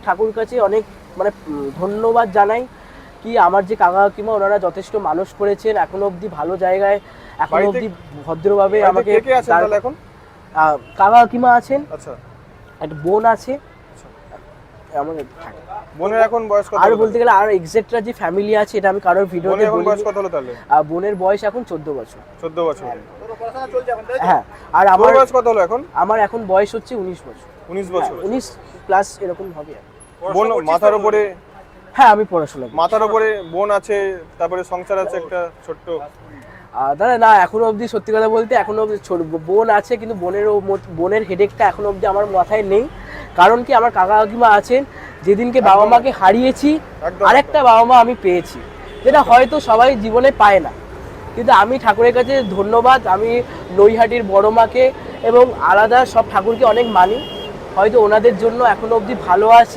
ঠাকুর কাছে অনেক মানে ধন্যবাদ জানাই কি আমার যে কাকা কাকিমা ওনারা যথেষ্ট মানুষ করেছেন, এখনো অবধি ভালো জায়গায়, এখনো অবধি ভদ্রভাবে আমাকে। এখন কাকা কাকিমা আছেন, আচ্ছা, একটা বোন আছে, আমাদের থাকে। বোনের এখন বয়স কত? আর বলতে গেলে আর এক্সাক্টরা যে ফ্যামিলি আছে এটা আমি কারোর ভিডিওতে এখন বলি। বয়স কত হলো তাহলে? বোনের বয়স এখন 14 বছর। 14 বছর। হ্যাঁ, আর আমার আমার বয়স কত হলো এখন? আমার এখন বয়স হচ্ছে 19 বছর। 19 বছর। 19 প্লাস এরকম হবে। বোন মাথার উপরে? হ্যাঁ, আমি পড়াশোনা করি। মাথার উপরে বোন আছে, তারপরে সংসার আছে একটা ছোট্ট। দাদা না, এখনো অবধি সত্যি কথা বলতে এখনো অবধি বোন আছে, কিন্তু বোনের হেডেকটা এখনো অবধি আমার মাথায় নেই। কারণ কি, আমার কাকা কাকিমা আছেন, যেদিনকে বাবা মাকে হারিয়েছি আরেকটা বাবা মা আমি পেয়েছি, যেটা হয়তো সবাই জীবনে পায় না। কিন্তু আমি ঠাকুরের কাছে ধন্যবাদ, আমি নৈহাটির বড় মাকে এবং আলাদা সব ঠাকুরকে অনেক মানি, হয়তো ওনাদের জন্য এখনো অবধি ভালো আছি।